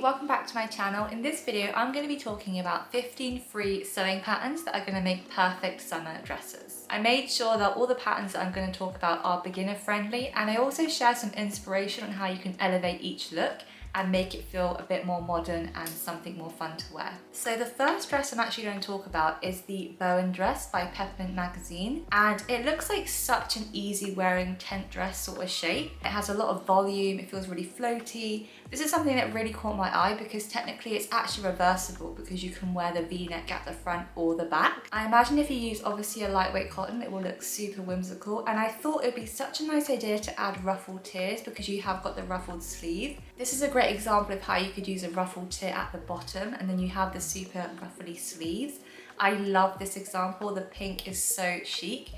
welcome back to my channel. In this video, I'm going to be talking about 15 free sewing patterns that are going to make perfect summer dresses. I made sure that all the patterns that I'm going to talk about are beginner friendly, and I also share some inspiration on how you can elevate each look and make it feel a bit more modern and something more fun to wear. So the first dress I'm actually going to talk about is the Bowen Dress by Peppermint magazine, and it looks like such an easy wearing tent dress sort of shape. It has a lot of volume, it feels really floaty. This is something that really caught my eye because technically it's actually reversible because you can wear the V-neck at the front or the back. I imagine if you use obviously a lightweight cotton, it will look super whimsical, and I thought it'd be such a nice idea to add ruffled tiers because you have got the ruffled sleeve. This is a great example of how you could use a ruffled tier at the bottom and then you have the super ruffly sleeves. I love this example. The pink is so chic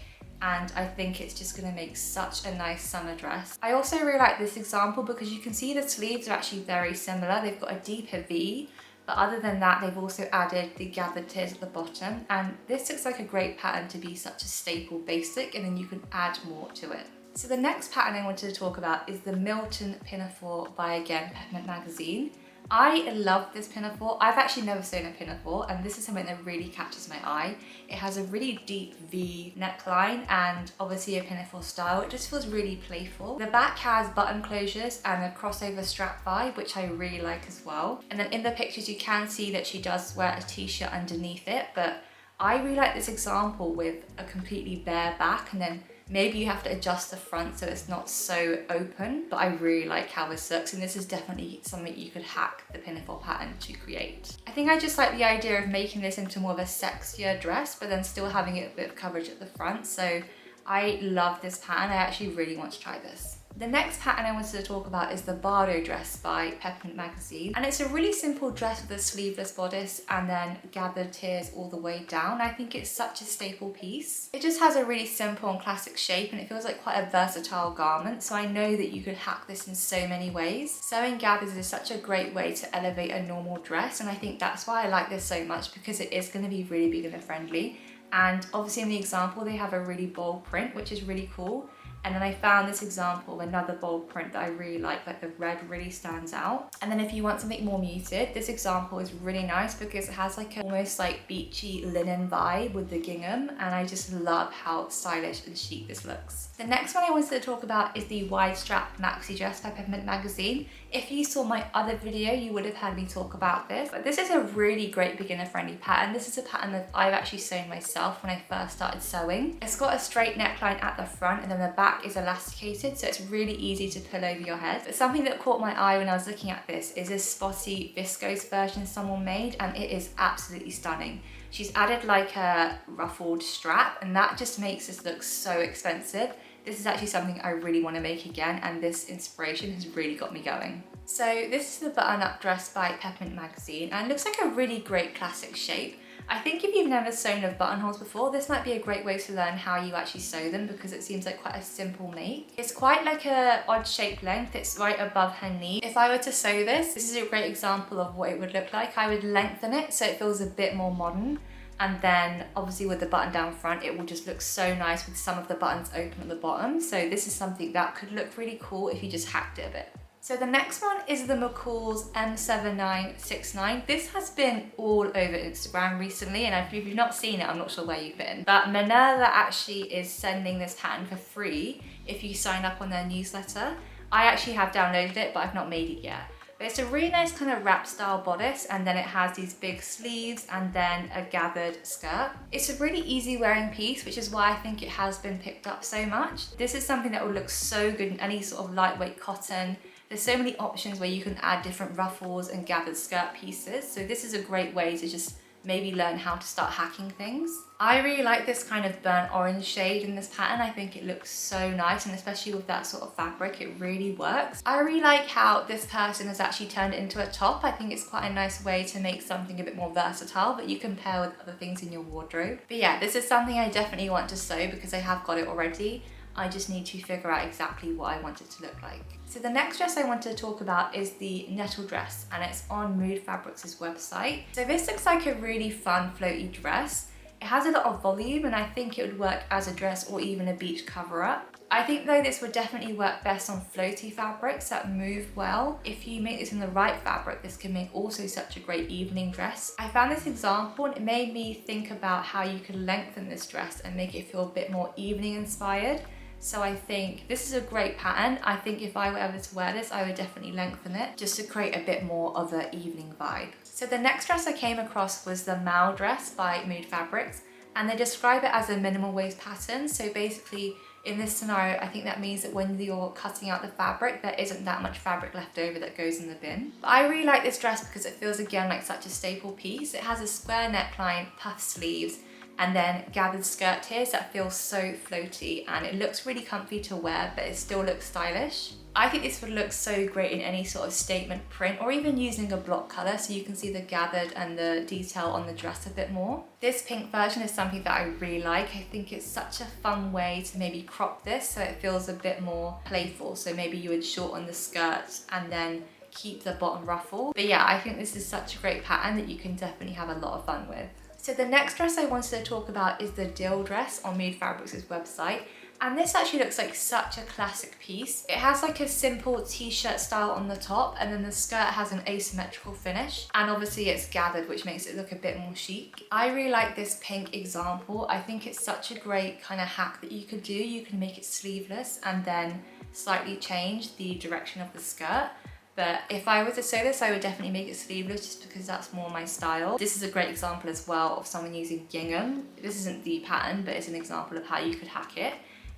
and I think it's just going to make such a nice summer dress. I also really like this example because you can see the sleeves are actually very similar. They've got a deeper V, but other than that they've also added the gathered tiers at the bottom, and this looks like a great pattern to be such a staple basic, and then you can add more to it. So the next pattern I wanted to talk about is the Milton Pinafore by, again, Peppermint magazine. I love this pinafore. I've actually never sewn a pinafore, and this is something that really catches my eye. It has a really deep V neckline and obviously a pinafore style. It just feels really playful. The back has button closures and a crossover strap vibe, which I really like as well. And then in the pictures you can see that she does wear a t-shirt underneath it, but I really like this example with a completely bare back, and then maybe you have to adjust the front so it's not so open, but I really like how this looks, and this is definitely something you could hack the pinafore pattern to create. I think I just like the idea of making this into more of a sexier dress, but then still having a bit of coverage at the front, so I love this pattern. I actually really want to try this. The next pattern I wanted to talk about is the Bardon Dress by Peppermint magazine, and it's a really simple dress with a sleeveless bodice and then gathered tiers all the way down. I think it's such a staple piece. It just has a really simple and classic shape, and it feels like quite a versatile garment, so I know that you could hack this in so many ways. Sewing gathers is such a great way to elevate a normal dress, and I think that's why I like this so much, because it is going to be really beginner friendly. And obviously in the example they have a really bold print, which is really cool. And then I found this example of another bold print that I really like the red really stands out. And then if you want something more muted, this example is really nice because it has like a almost like beachy linen vibe with the gingham, and I just love how stylish and chic this looks. The next one I wanted to talk about is the wide strap Maxi dress by Peppermint magazine. If you saw my other video, you would have heard me talk about this, but this is a really great beginner friendly pattern. This is a pattern that I've actually sewn myself when I first started sewing. It's got a straight neckline at the front, and then the back is elasticated, so it's really easy to pull over your head. But something that caught my eye when I was looking at this is this spotty viscose version someone made, and it is absolutely stunning. She's added like a ruffled strap, and that just makes this look so expensive. This is actually something I really want to make again, and this inspiration has really got me going. So this is the button-up dress by Peppermint magazine, and it looks like a really great classic shape. I think if you've never sewn with buttonholes before, this might be a great way to learn how you actually sew them, because it seems like quite a simple make. It's quite like a odd shaped length. It's right above her knee. If I were to sew this is a great example of what it would look like. I would lengthen it so it feels a bit more modern. And then obviously with the button down front, it will just look so nice with some of the buttons open at the bottom. So this is something that could look really cool if you just hacked it a bit. So the next one is the McCalls M7969. This has been all over Instagram recently, and if you've not seen it, I'm not sure where you've been. But Minerva actually is sending this pattern for free if you sign up on their newsletter. I actually have downloaded it, but I've not made it yet. But it's a really nice kind of wrap style bodice, and then it has these big sleeves and then a gathered skirt. It's a really easy wearing piece, which is why I think it has been picked up so much. This is something that will look so good in any sort of lightweight cotton. There's so many options where you can add different ruffles and gathered skirt pieces. So this is a great way to just maybe learn how to start hacking things. I really like this kind of burnt orange shade in this pattern. I think it looks so nice, and especially with that sort of fabric, it really works. I really like how this person has actually turned it into a top. I think it's quite a nice way to make something a bit more versatile, but you can pair with other things in your wardrobe. But yeah, this is something I definitely want to sew because I have got it already. I just need to figure out exactly what I want it to look like. So the next dress I wanted to talk about is the Nettle dress, and it's on Mood Fabrics' website. So this looks like a really fun floaty dress. It It has a lot of volume and I think it would work as a dress or even a beach cover-up. I think though this would definitely work best on floaty fabrics that move well. If you make this in the right fabric, this can make also such a great evening dress. I found this example and it made me think about how you could lengthen this dress and make it feel a bit more evening inspired. So I think this is a great pattern. I think if I were ever to wear this, I would definitely lengthen it just to create a bit more of an evening vibe. So the next dress I came across was the Milton Dress by Mood Fabrics, and they describe it as a minimal waist pattern. So basically in this scenario, I think that means that when you're cutting out the fabric, there isn't that much fabric left over that goes in the bin. But I really like this dress because it feels again like such a staple piece. It has a square neckline, puff sleeves, and then gathered skirt tiers that feel so floaty, and it looks really comfy to wear, but it still looks stylish. I think this would look so great in any sort of statement print or even using a block colour so you can see the gathered and the detail on the dress a bit more. This pink version is something that I really like. I think it's such a fun way to maybe crop this so it feels a bit more playful. So maybe you would shorten the skirts and then keep the bottom ruffle. But yeah, I think this is such a great pattern that you can definitely have a lot of fun with. So the next dress I wanted to talk about is the Dill Dress on Mood Fabrics' website. And this actually looks like such a classic piece. It has like a simple t-shirt style on the top, and then the skirt has an asymmetrical finish. And obviously it's gathered, which makes it look a bit more chic. I really like this pink example. I think it's such a great kind of hack that you could do. You can make it sleeveless and then slightly change the direction of the skirt. But if I were to sew this, I would definitely make it sleeveless just because that's more my style. This is a great example as well of someone using gingham. This isn't the pattern, but it's an example of how you could hack it.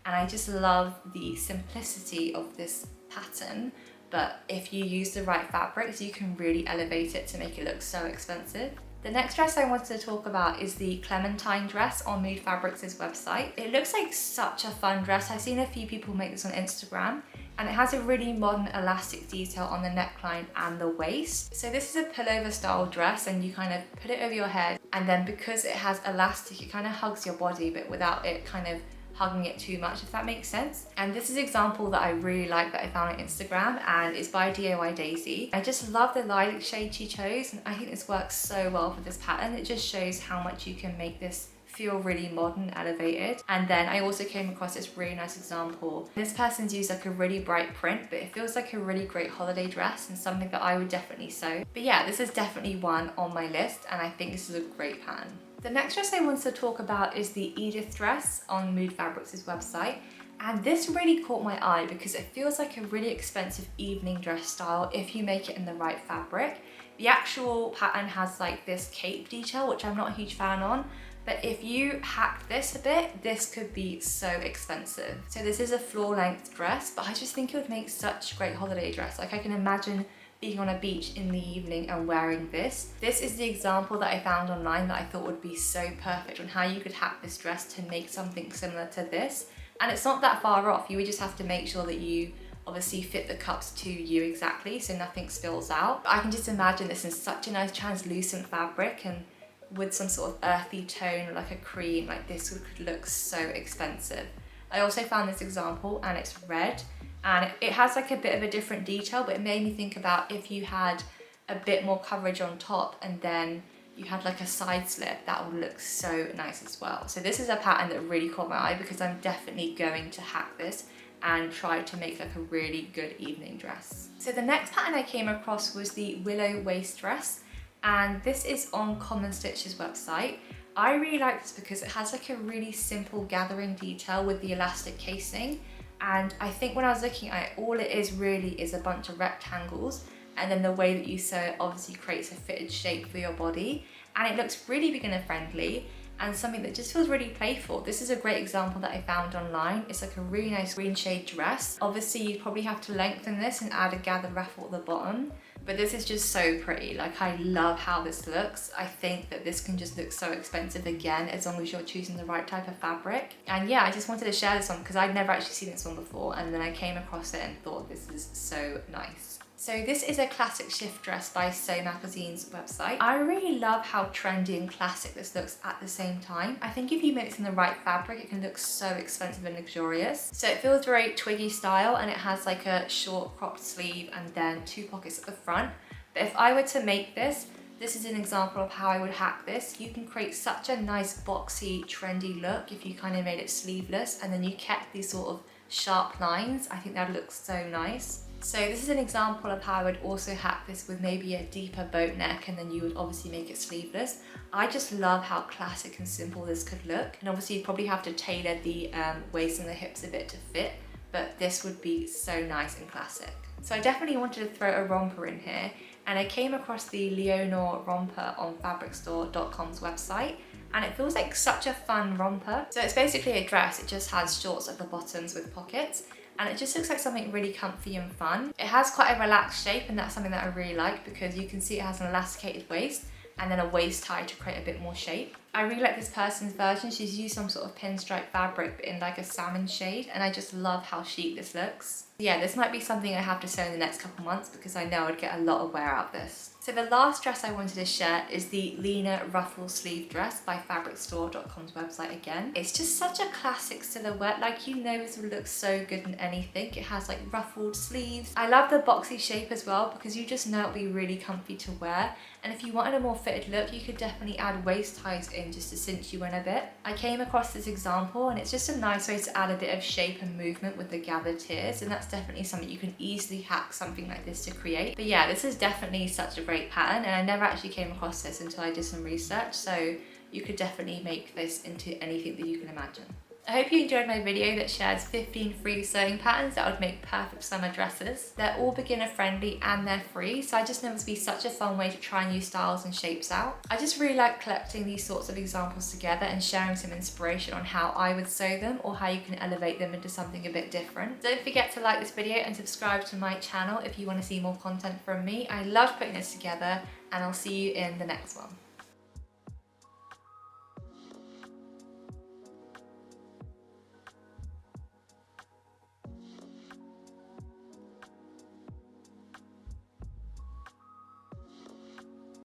And I just love the simplicity of this pattern. But if you use the right fabrics, you can really elevate it to make it look so expensive. The next dress I wanted to talk about is the Clementine Dress on Mood Fabrics' website. It looks like such a fun dress. I've seen a few people make this on Instagram, and it has a really modern elastic detail on the neckline and the waist. So this is a pullover style dress, and you kind of put it over your head, and then because it has elastic, it kind of hugs your body, but without it kind of hugging it too much, if that makes sense. And this is an example that I really like that I found on Instagram, and it's by DIY Daisy. I just love the lilac shade she chose, and I think this works so well for this pattern. It just shows how much you can make this feel really modern, elevated. And then I also came across this really nice example. This person's used like a really bright print, but it feels like a really great holiday dress and something that I would definitely sew. But yeah, this is definitely one on my list, and I think this is a great pattern. The next dress I want to talk about is the Edith Dress on Mood Fabrics' website. And this really caught my eye because it feels like a really expensive evening dress style if you make it in the right fabric. The actual pattern has like this cape detail, which I'm not a huge fan on, but if you hack this a bit, this could be so expensive. So this is a floor length dress, but I just think it would make such a great holiday dress. Like I can imagine being on a beach in the evening and wearing this. This is the example that I found online that I thought would be so perfect on how you could hack this dress to make something similar to this. And it's not that far off. You would just have to make sure that you obviously fit the cups to you exactly so nothing spills out. But I can just imagine this in such a nice translucent fabric and with some sort of earthy tone like a cream, like this could look so expensive. I also found this example and it's red, and it has like a bit of a different detail, but it made me think about if you had a bit more coverage on top and then you had like a side slip, that would look so nice as well. So this is a pattern that really caught my eye because I'm definitely going to hack this and try to make like a really good evening dress. So the next pattern I came across was the Willow waist dress, and this is on Common Stitch's website. I really like this because it has like a really simple gathering detail with the elastic casing, and I think when I was looking at it, all it is really is a bunch of rectangles, and then the way that you sew it obviously creates a fitted shape for your body, and it looks really beginner friendly and something that just feels really playful. This is a great example that I found online. It's like a really nice green shade dress. Obviously you'd probably have to lengthen this and add a gathered ruffle at the bottom, but this is just so pretty. Like I love how this looks. I think that this can just look so expensive again, as long as you're choosing the right type of fabric. And yeah, I just wanted to share this one because I'd never actually seen this one before, and then I came across it and thought this is so nice. So this is a classic shift dress by Sew Magazine's website. I really love how trendy and classic this looks at the same time. I think if you mix in the right fabric, it can look so expensive and luxurious. So it feels very twiggy style, and it has like a short cropped sleeve and then 2 pockets at the front. But if I were to make this, This is an example of how I would hack this. You can create such a nice boxy, trendy look if you kind of made it sleeveless and then you kept these sort of sharp lines. I think that looks so nice. So this is an example of how I would also hack this with maybe a deeper boat neck, and then you would obviously make it sleeveless. I just love how classic and simple this could look. And obviously you probably have to tailor the waist and the hips a bit to fit, but this would be so nice and classic. So I definitely wanted to throw a romper in here, and I came across the Leonor Romper on fabricstore.com's website, and it feels like such a fun romper. So it's basically a dress, it just has shorts at the bottoms with pockets, and it just looks like something really comfy and fun. It has quite a relaxed shape, and that's something that I really like because you can see it has an elasticated waist and then a waist tie to create a bit more shape. I really like this person's version. She's used some sort of pinstripe fabric but in like a salmon shade, and I just love how chic this looks. Yeah, this might be something I have to sew in the next couple months because I know I'd get a lot of wear out of this. So the last dress I wanted to share is the Leena ruffle sleeve dress by fabricstore.com's website again. It's just such a classic silhouette, like you know this would look so good in anything. It has like ruffled sleeves. I love the boxy shape as well because you just know it'll be really comfy to wear. And if you wanted a more fitted look, you could definitely add waist ties in just to cinch you in a bit. I came across this example and it's just a nice way to add a bit of shape and movement with the gathered tiers, and that's definitely something you can easily hack something like this to create. But yeah, this is definitely such a great pattern, and I never actually came across this until I did some research, so you could definitely make this into anything that you can imagine. I hope you enjoyed my video that shares 15 free sewing patterns that would make perfect summer dresses. They're all beginner friendly and they're free, so I just know this would be such a fun way to try new styles and shapes out. I just really like collecting these sorts of examples together and sharing some inspiration on how I would sew them or how you can elevate them into something a bit different. Don't forget to like this video and subscribe to my channel if you want to see more content from me. I love putting this together, and I'll see you in the next one.